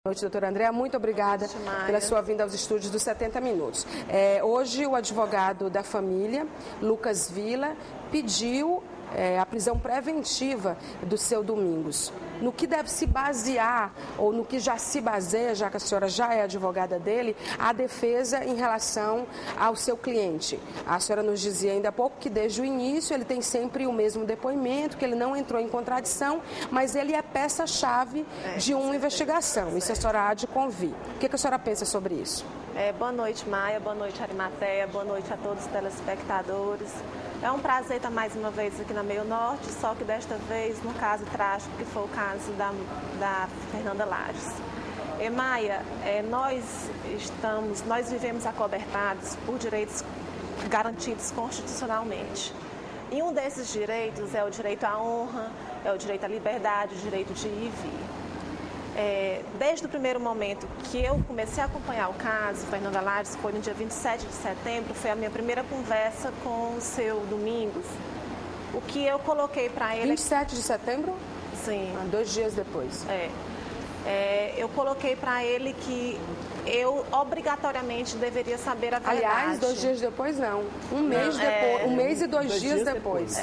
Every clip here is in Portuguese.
Boa noite, doutora Andréa. Muito obrigada pela sua vinda aos estúdios dos 70 Minutos. Hoje, o advogado da família, Lucas Villa, pediu a prisão preventiva do seu Domingos. No que deve se basear, ou no que já se baseia, já que a senhora já é advogada dele, a defesa em relação ao seu cliente? A senhora nos dizia ainda há pouco que desde o início ele tem sempre o mesmo depoimento, que ele não entrou em contradição, mas ele é peça-chave de uma investigação. Isso a senhora há de convir. O que a senhora pensa sobre isso? Boa noite, Maia. Boa noite, Arimateia. Boa noite a todos os telespectadores. É um prazer estar mais uma vez aqui na Meio Norte, só que desta vez no caso trágico, que foi o caso da Fernanda Lages. Maia, nós vivemos acobertados por direitos garantidos constitucionalmente. E um desses direitos é o direito à honra, é o direito à liberdade, o direito de ir e vir. Desde o primeiro momento que eu comecei a acompanhar o caso, Fernanda Lages, foi no dia 27 de setembro, foi a minha primeira conversa com o seu Domingos. O que eu coloquei para ele... 27 de setembro? Sim. 2 dias depois. Eu coloquei para ele que eu obrigatoriamente deveria saber a verdade. Aliás, 2 dias depois não. Um mês depois. 1 mês e 2 dias depois.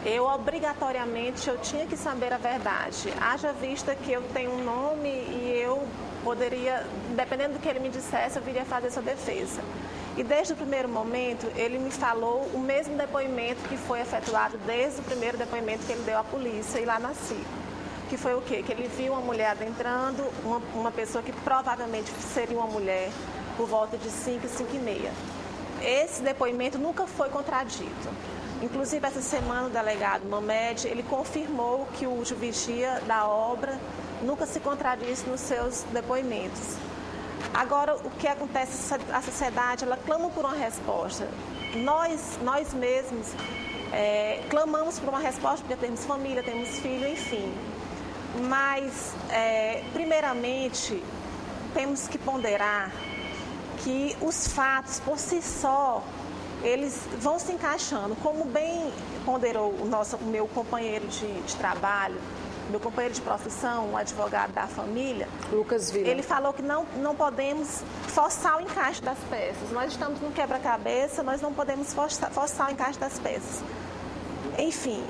Eu obrigatoriamente tinha que saber a verdade. Haja vista que eu tenho um nome e eu poderia, dependendo do que ele me dissesse, eu viria fazer essa defesa. E desde o primeiro momento, ele me falou o mesmo depoimento que foi efetuado desde o primeiro depoimento que ele deu à polícia e lá na CIC. Que foi o quê? Que ele viu uma mulher adentrando, uma pessoa que provavelmente seria uma mulher, por volta de 5, 5 e meia. Esse depoimento nunca foi contradito. Inclusive, essa semana, o delegado Mamed, ele confirmou que o vigia da obra nunca se contradisse nos seus depoimentos. Agora, o que acontece? A sociedade, ela clama por uma resposta. Nós mesmos clamamos por uma resposta, porque temos família, temos filho, enfim. Mas, primeiramente, temos que ponderar que os fatos, por si só, eles vão se encaixando. Como bem ponderou o meu companheiro de trabalho, meu companheiro de profissão, um advogado da família, Lucas Villa, ele falou que não podemos forçar o encaixe das peças. Nós estamos num quebra-cabeça, nós não podemos forçar o encaixe das peças. Enfim,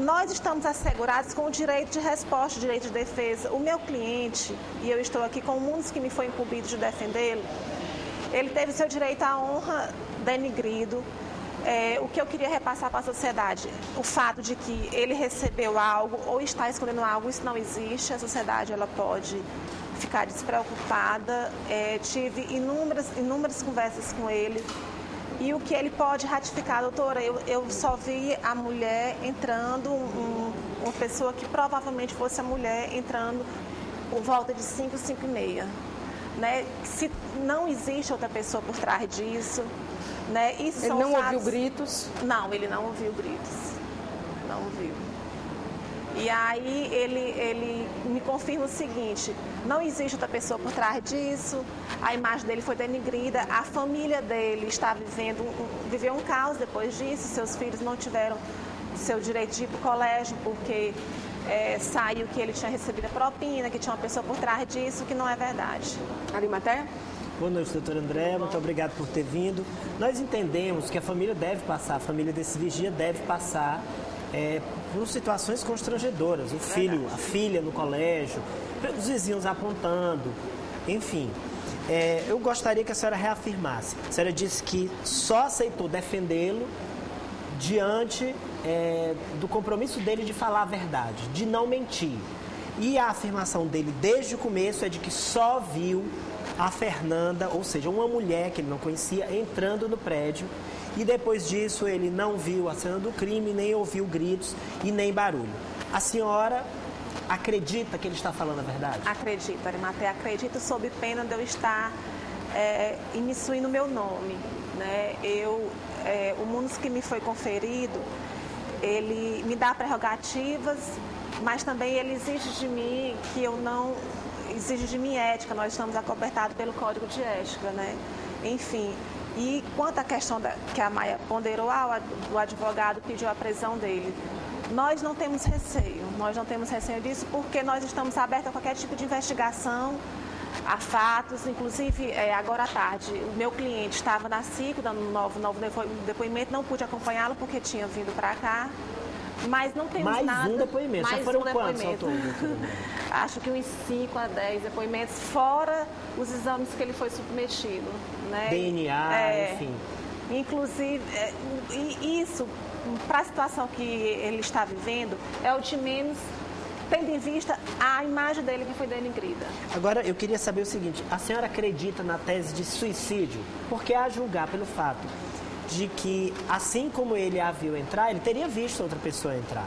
nós estamos assegurados com o direito de resposta, o direito de defesa. O meu cliente, e eu estou aqui com um dos que me foi incumbido de defendê-lo, ele teve seu direito à honra denigrido. O que eu queria repassar para a sociedade, o fato de que ele recebeu algo ou está escondendo algo, isso não existe. A sociedade ela pode ficar despreocupada. Tive inúmeras conversas com ele e o que ele pode ratificar, doutora, eu só vi a mulher entrando, uma pessoa que provavelmente fosse a mulher entrando por volta de 5, 5 e meia. Né? Se não existe outra pessoa por trás disso, né? Isso ele não ouviu gritos? Não, ele não ouviu gritos. Não ouviu. E aí ele me confirma o seguinte: não existe outra pessoa por trás disso, a imagem dele foi denigrida, a família dele está viveu um caos depois disso, seus filhos não tiveram seu direito de ir para o colégio porque saiu que ele tinha recebido a propina, que tinha uma pessoa por trás disso, que não é verdade. Arimateia? Boa noite, doutora Andréa, muito obrigado por ter vindo. Nós entendemos que a família deve passar, a família desse vigia deve passar por situações constrangedoras. O filho, a filha no colégio, os vizinhos apontando, enfim. Eu gostaria que a senhora reafirmasse. A senhora disse que só aceitou defendê-lo diante do compromisso dele de falar a verdade, de não mentir. E a afirmação dele desde o começo é de que só viu a Fernanda, ou seja, uma mulher que ele não conhecia, entrando no prédio, e depois disso ele não viu a cena do crime, nem ouviu gritos e nem barulho. A senhora acredita que ele está falando a verdade? Acredito, Arimateia, acredito sob pena de eu estar inmiscuindo o meu nome. Né? O munus que me foi conferido, ele me dá prerrogativas, mas também ele exige de mim que eu não... exige de mim ética, nós estamos acobertados pelo Código de Ética, né? Enfim, e quanto à questão que a Maia ponderou, o advogado pediu a prisão dele. Nós não temos receio disso, porque nós estamos abertos a qualquer tipo de investigação, a fatos. Inclusive, agora à tarde, o meu cliente estava na CICO, dando um novo depoimento, não pude acompanhá-lo porque tinha vindo para cá, mas não temos mais nada... Mais um depoimento, já foram quantos ao todo? Acho que uns 5 a 10 depoimentos, fora os exames que ele foi submetido, né? DNA, enfim. Inclusive, isso, para a situação que ele está vivendo, é o de menos, tendo em vista a imagem dele que foi denigrida. Agora, eu queria saber o seguinte, a senhora acredita na tese de suicídio? Porque a julgar pelo fato de que, assim como ele a viu entrar, ele teria visto outra pessoa entrar.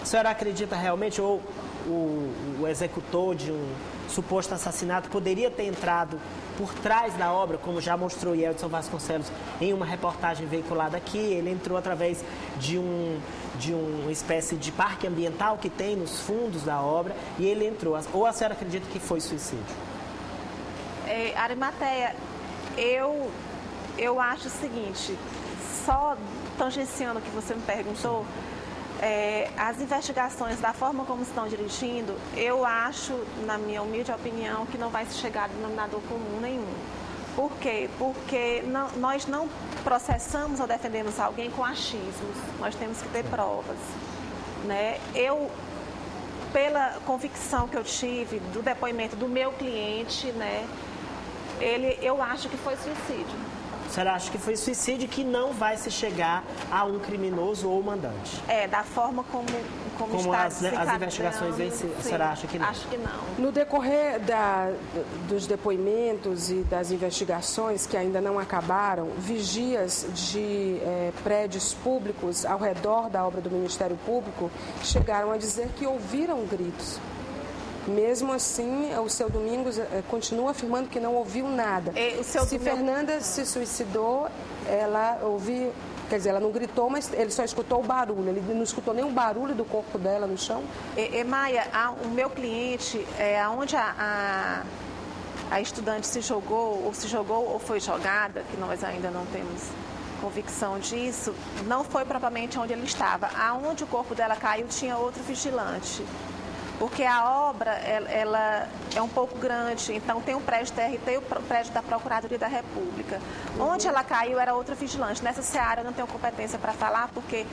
A senhora acredita realmente, ou o executor de um suposto assassinato poderia ter entrado por trás da obra, como já mostrou Yeltsin Vasconcelos em uma reportagem veiculada aqui? Ele entrou através de uma espécie de parque ambiental que tem nos fundos da obra e ele entrou. Ou a senhora acredita que foi suicídio? Arimateia, eu acho o seguinte, só tangenciando o que você me perguntou, as investigações, da forma como estão dirigindo, eu acho, na minha humilde opinião, que não vai se chegar a denominador comum nenhum. Por quê? Porque nós não processamos ou defendemos alguém com achismos. Nós temos que ter provas, né? Pela convicção que eu tive do depoimento do meu cliente, né, eu acho que foi suicídio. A senhora acha que foi suicídio, que não vai se chegar a um criminoso ou mandante? Da forma como está as investigações em si, a senhora acha que não? Acho que não. No decorrer dos depoimentos e das investigações que ainda não acabaram, vigias de prédios públicos ao redor da obra do Ministério Público chegaram a dizer que ouviram gritos. Mesmo assim, o seu Domingos continua afirmando que não ouviu nada. Fernanda se suicidou, ela ouviu, quer dizer, ela não gritou, mas ele só escutou o barulho. Ele não escutou nem o barulho do corpo dela no chão? Maia, o meu cliente, onde a estudante se jogou ou foi jogada, que nós ainda não temos convicção disso, não foi propriamente onde ele estava. Aonde o corpo dela caiu tinha outro vigilante. Porque a obra, ela é um pouco grande, então tem o prédio TRT e o prédio da Procuradoria da República. Onde ela caiu era outro vigilante. Nessa seara eu não tenho competência para falar, porque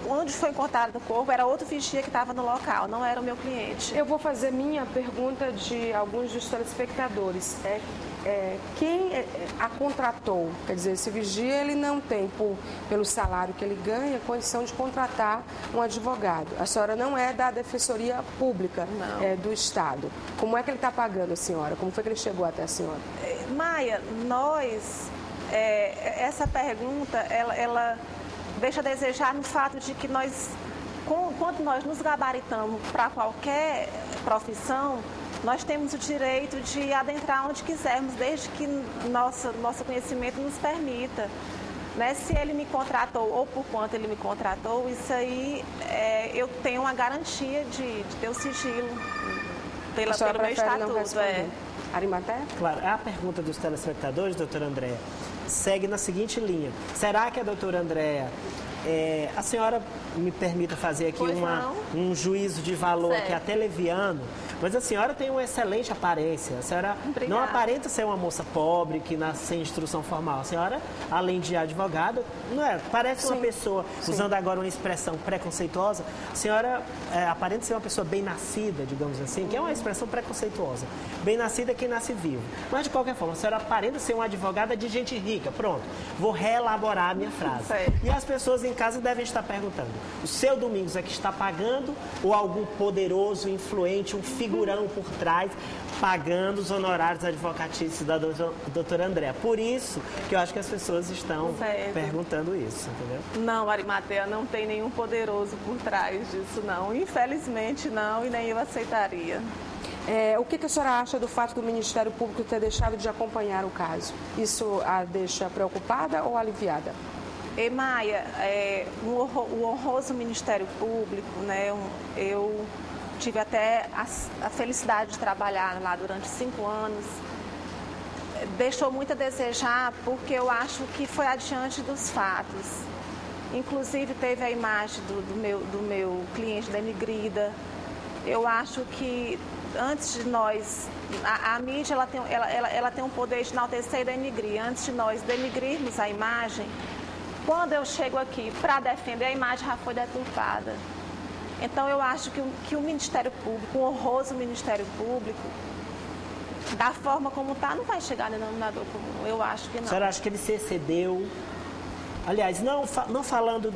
onde foi encontrado o corpo era outro vigia que estava no local, não era o meu cliente. Eu vou fazer minha pergunta de alguns dos telespectadores. Quem a contratou? Quer dizer, esse vigia, ele não tem, pelo salário que ele ganha, condição de contratar um advogado. A senhora não é da Defensoria Pública do Estado. Como é que ele está pagando a senhora? Como foi que ele chegou até a senhora? Maia, essa pergunta, ela deixa a desejar no fato de que nós, quando nós nos gabaritamos para qualquer profissão, nós temos o direito de adentrar onde quisermos, desde que nosso conhecimento nos permita. Né? Se ele me contratou ou por quanto ele me contratou, isso aí eu tenho uma garantia de ter o sigilo pelo meu estatuto. Arimateia? Claro, a pergunta dos telespectadores, doutora Andréa, segue na seguinte linha. Será que a doutora Andréa, a senhora me permita fazer aqui um juízo de valor aqui até leviano, mas a senhora tem uma excelente aparência. A senhora não aparenta ser uma moça pobre, que nasce sem instrução formal. A senhora, além de advogada, parece uma pessoa, usando agora uma expressão preconceituosa, a senhora aparenta ser uma pessoa bem nascida, digamos assim, que é uma expressão preconceituosa. Bem nascida é quem nasce vivo. Mas, de qualquer forma, a senhora aparenta ser uma advogada de gente rica. Pronto, vou reelaborar a minha frase. E as pessoas em casa devem estar perguntando, o seu Domingos é que está pagando ou algum poderoso, influente, um figurão por trás, pagando os honorários advocatícios da doutora Andréa? Por isso que eu acho que as pessoas estão perguntando isso, entendeu? Não, Arimateia, não tem nenhum poderoso por trás disso, não. Infelizmente, não, e nem eu aceitaria. O que a senhora acha do fato do Ministério Público ter deixado de acompanhar o caso? Isso a deixa preocupada ou aliviada? Maia, o honroso Ministério Público, né, eu tive até a felicidade de trabalhar lá durante 5 anos, deixou muito a desejar, porque eu acho que foi adiante dos fatos. Inclusive teve a imagem do meu cliente denigrida. Eu acho que antes de nós, a mídia ela tem um poder de enaltecer e denigrir. Antes de nós denigrirmos a imagem, quando eu chego aqui para defender, a imagem já foi deturpada. Então eu acho que o Ministério Público, o honroso Ministério Público, da forma como está, não vai chegar no denominador comum. Eu acho que não. A senhora acha que ele se excedeu? Aliás, não falando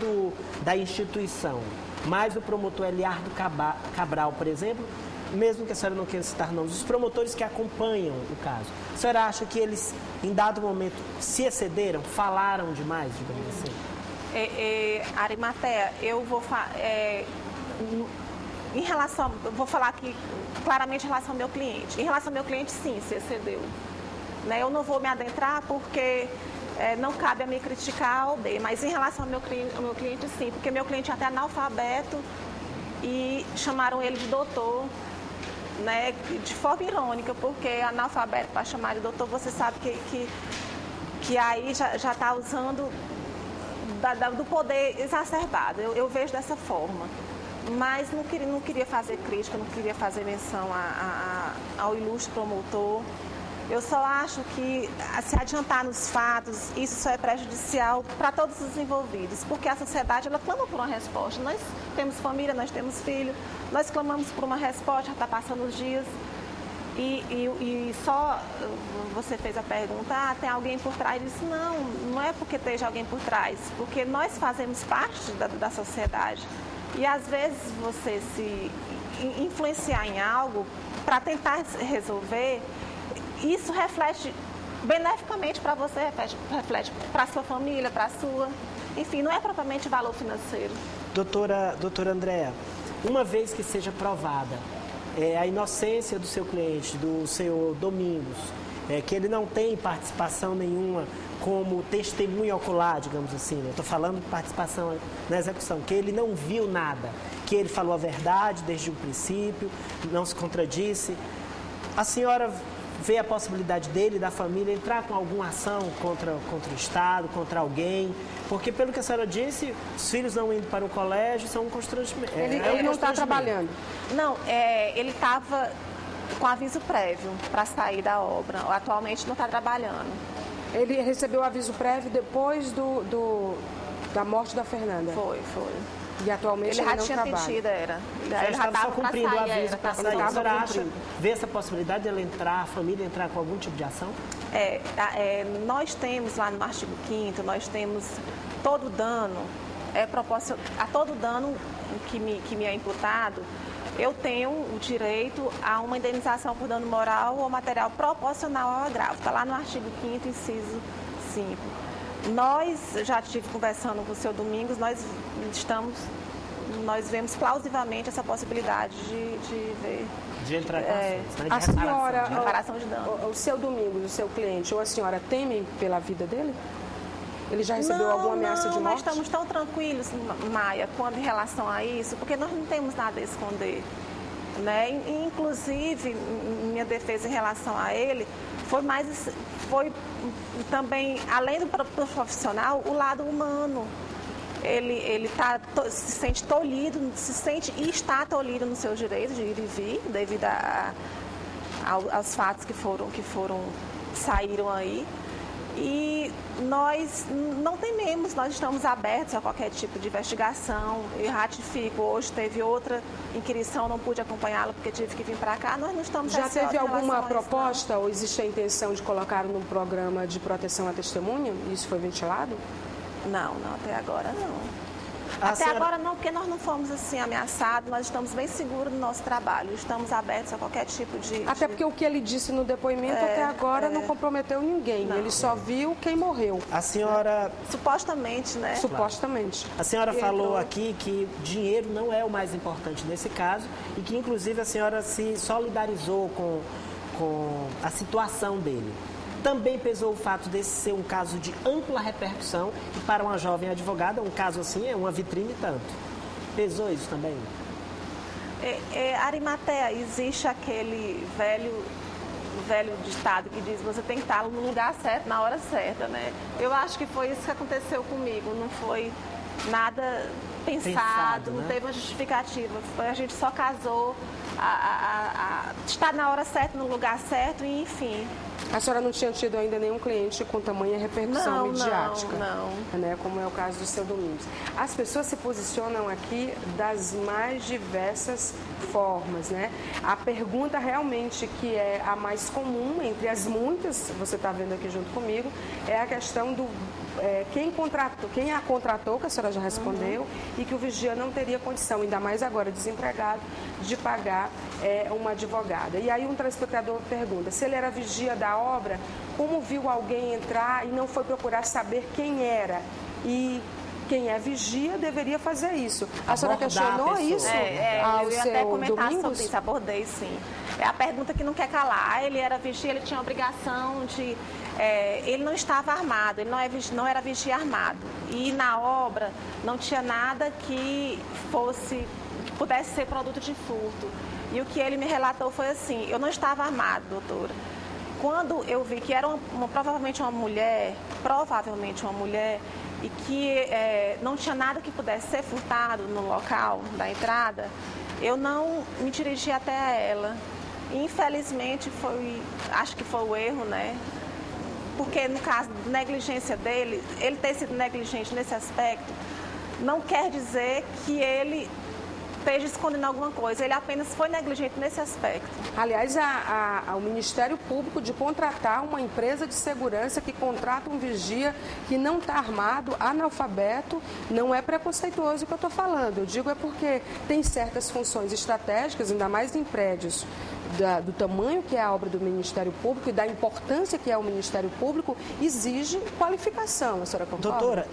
da instituição, mas o promotor Eliardo Cabral, por exemplo, mesmo que a senhora não queira citar nomes, os promotores que acompanham o caso, a senhora acha que eles, em dado momento, se excederam, falaram demais, digamos assim? Arimatea, eu vou vou falar aqui claramente em relação ao meu cliente. Em relação ao meu cliente, sim, se excedeu. Né? Eu não vou me adentrar porque não cabe a mim criticar ou B, mas em relação ao meu cliente, sim, porque meu cliente é até analfabeto e chamaram ele de doutor, né, de forma irônica, porque analfabeto para chamar de doutor, você sabe que aí já está usando do poder exacerbado. Eu vejo dessa forma. Mas não queria fazer crítica, não queria fazer menção ao ilustre promotor. Eu só acho que se adiantar nos fatos, isso só é prejudicial para todos os envolvidos, porque a sociedade ela clama por uma resposta. Nós temos família, nós temos filho, nós clamamos por uma resposta, já está passando os dias. E só você fez a pergunta, tem alguém por trás disso? Não é porque esteja alguém por trás, porque nós fazemos parte da sociedade. E às vezes você se influenciar em algo para tentar resolver, isso reflete beneficamente para você, reflete para a sua família, para a sua... Enfim, não é propriamente valor financeiro. Doutora Andréa, uma vez que seja provada a inocência do seu cliente, do senhor Domingos, que ele não tem participação nenhuma como testemunha ocular, digamos assim, eu estou falando de participação na execução, que ele não viu nada, que ele falou a verdade desde o princípio, não se contradisse, a senhora vê a possibilidade dele, da família, entrar com alguma ação contra o Estado, contra alguém? Porque, pelo que a senhora disse, os filhos não indo para o colégio são um constrangimento. Ele não está trabalhando? Não, ele estava com aviso prévio para sair da obra. Atualmente não está trabalhando. Ele recebeu o aviso prévio depois da morte da Fernanda? Foi. E atualmente ele já não tinha trabalha. pedido, era. Ele estava só cumprindo o aviso para sair. A senhora acha, vê essa possibilidade de ela entrar, a família entrar com algum tipo de ação? Nós temos lá no artigo 5º, nós temos todo dano, a todo dano que me é imputado, eu tenho o direito a uma indenização por dano moral ou material proporcional ao agravo. Está lá no artigo 5º, inciso 5. Nós, já estive conversando com o senhor Domingos, nós vemos plausivelmente essa possibilidade de ver. De entrar com ações, né? A senhora, reparação de dano. O seu Domingos, o seu cliente, ou a senhora teme pela vida dele? Ele já recebeu alguma ameaça de morte? Nós estamos tão tranquilos, Maia, quando em relação a isso, porque nós não temos nada a esconder. Né? Inclusive, minha defesa em relação a ele foi também, além do profissional, o lado humano. Ele se sente tolhido, e está tolhido nos seus direitos de ir e vir, devido aos fatos que saíram aí. E nós não tememos, nós estamos abertos a qualquer tipo de investigação. Eu ratifico, hoje teve outra inquirição, não pude acompanhá-la porque tive que vir para cá. Nós não estamos... Já teve alguma proposta ou existe a intenção de colocar num programa de proteção à testemunha? Isso foi ventilado? Não, até agora não. Agora não, porque nós não fomos assim ameaçados, nós estamos bem seguros do nosso trabalho, estamos abertos a qualquer tipo de... Até porque o que ele disse no depoimento até agora não comprometeu ninguém, ele só viu quem morreu. A senhora... Supostamente, né? Supostamente. A senhora falou aqui que dinheiro não é o mais importante nesse caso e que inclusive a senhora se solidarizou com a situação dele. Também pesou o fato desse ser um caso de ampla repercussão e para uma jovem advogada, um caso assim é uma vitrine tanto. Pesou isso também? Arimatea, existe aquele velho ditado que diz você tem que estar no lugar certo, na hora certa, né? Eu acho que foi isso que aconteceu comigo, não foi nada pensado, não teve uma justificativa. A gente só casou, está na hora certa, no lugar certo, e enfim. A senhora não tinha tido ainda nenhum cliente com tamanha repercussão midiática? Não. Né, como é o caso do seu Domingos. As pessoas se posicionam aqui das mais diversas formas, né? A pergunta realmente que é a mais comum, entre as muitas, você está vendo aqui junto comigo, é a questão do quem a contratou, que a senhora já respondeu, e que o vigia não teria condição, ainda mais agora desempregado, de pagar uma advogada. E aí um telespectador pergunta, se ele era vigia da obra, como viu alguém entrar e não foi procurar saber quem era? E quem é vigia deveria fazer isso. A senhora questionou isso ao eu ia seu até comentar Domingos? sobre isso, abordei sim. É a pergunta que não quer calar. Ele era vigia, ele tinha a obrigação de... ele não estava armado, ele não era vigia armado. E na obra não tinha nada que pudesse ser produto de furto. E o que ele me relatou foi assim, eu não estava armado, doutora. Quando eu vi que era provavelmente uma mulher, e que não tinha nada que pudesse ser furtado no local da entrada, eu não me dirigi até ela. Infelizmente, acho que foi o erro, né? Porque no caso de negligência dele, ele ter sido negligente nesse aspecto, não quer dizer que ele esteja escondendo alguma coisa, ele apenas foi negligente nesse aspecto. Aliás, o Ministério Público de contratar uma empresa de segurança que contrata um vigia que não está armado, analfabeto, não é preconceituoso o que eu estou falando. Eu digo é porque tem certas funções estratégicas, ainda mais em prédios do tamanho que é a obra do Ministério Público e da importância que é o Ministério Público, exige qualificação. A senhora concorda? Doutora,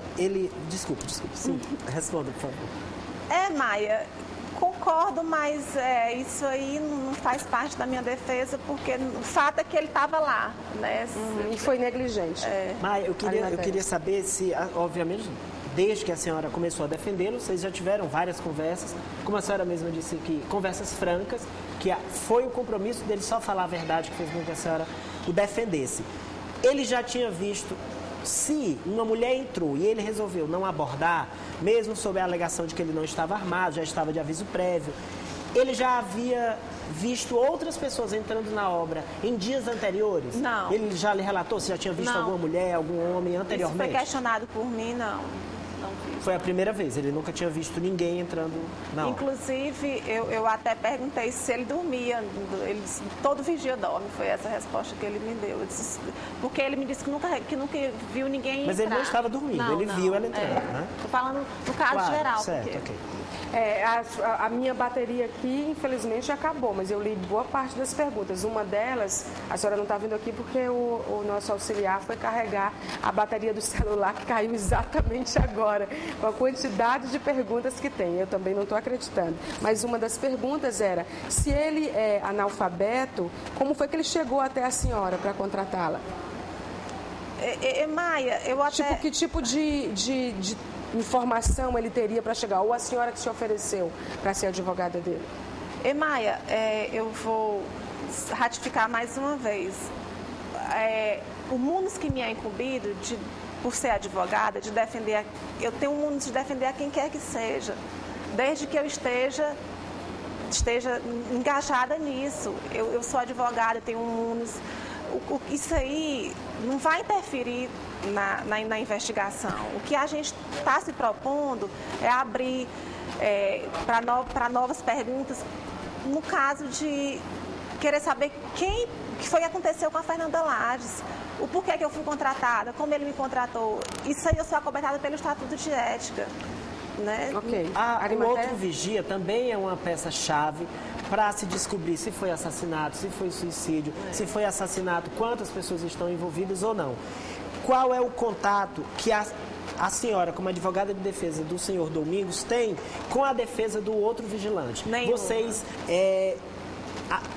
Desculpe, sim, responda, por favor. Maia, concordo, mas isso aí não faz parte da minha defesa, porque o fato é que ele estava lá, né? E foi negligente. Maia, eu queria saber se, obviamente, desde que a senhora começou a defendê-lo, vocês já tiveram várias conversas, como a senhora mesma disse aqui, conversas francas, que foi o compromisso dele só falar a verdade que fez com que a senhora o defendesse. Ele já tinha visto, se uma mulher entrou e ele resolveu não abordar, mesmo sob a alegação de que ele não estava armado, já estava de aviso prévio, ele já havia visto outras pessoas entrando na obra em dias anteriores? Não. Ele já lhe relatou se já tinha visto alguma mulher, algum homem anteriormente? Isso foi questionado por mim, não. Foi a primeira vez, ele nunca tinha visto ninguém entrando na obra. Inclusive, eu até perguntei se ele dormia. Ele disse, todo vigia dorme, foi essa a resposta que ele me deu. Porque ele me disse que nunca viu ninguém entrar. Mas ele não estava dormindo, ele viu ela entrando, né? Estou falando no caso geral. Certo, porque... ok. A minha bateria aqui, infelizmente, acabou, mas eu li boa parte das perguntas. Uma delas, a senhora não está vindo aqui porque o nosso auxiliar foi carregar a bateria do celular, que caiu exatamente agora, com a quantidade de perguntas que tem. Eu também não estou acreditando. Mas uma das perguntas era, se ele é analfabeto, como foi que ele chegou até a senhora para contratá-la? Maia, eu até... Que tipo de informação ele teria para chegar? Ou a senhora que se ofereceu para ser advogada dele? Maia, eu vou ratificar mais uma vez. O munus que me é incumbido, por ser advogada, de defender... Eu tenho um munus de defender a quem quer que seja, desde que eu esteja engajada nisso. Eu sou advogada, tenho um munus... Isso aí não vai interferir na investigação. O que a gente está se propondo é abrir para novas perguntas, no caso de querer saber que foi que aconteceu com a Fernanda Lages, o porquê que eu fui contratada, como ele me contratou. Isso aí eu sou acobertada pelo Estatuto de Ética. Né? Ok. O outro vigia também é uma peça-chave para se descobrir se foi assassinato, se foi suicídio, se foi assassinato, quantas pessoas estão envolvidas ou não. Qual é o contato que a senhora, como advogada de defesa do senhor Domingos, tem com a defesa do outro vigilante? Nenhuma. Vocês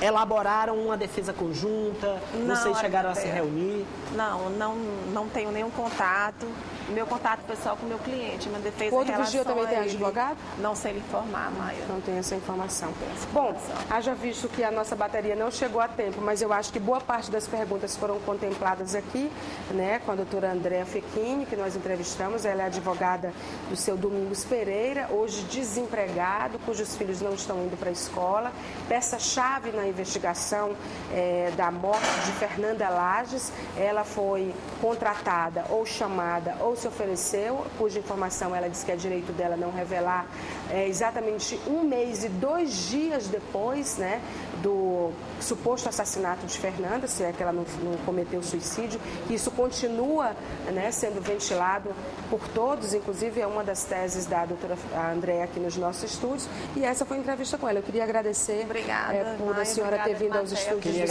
elaboraram uma defesa conjunta? Não, vocês chegaram a se reunir? Não tenho nenhum contato. O meu contato pessoal com o meu cliente, minha defesa Outro vigia também tem advogado? Não sei lhe informar, Maia. Não tem essa informação. Bom, haja visto que a nossa bateria não chegou a tempo, mas eu acho que boa parte das perguntas foram contempladas aqui, né, com a doutora Andréa Fecchini, que nós entrevistamos. Ela é advogada do seu Domingos Pereira, hoje desempregado, cujos filhos não estão indo para a escola. Peça-chave na investigação da morte de Fernanda Lages. Ela foi contratada ou chamada ou se ofereceu, cuja informação ela disse que é direito dela não revelar, exatamente 1 mês e 2 dias depois, né, do suposto assassinato de Fernanda, se é que ela não cometeu suicídio. Isso continua, né, sendo ventilado por todos, inclusive é uma das teses da doutora Andréa aqui nos nossos estúdios, e essa foi a entrevista com ela. Eu queria agradecer por a senhora ter vindo aos estúdios do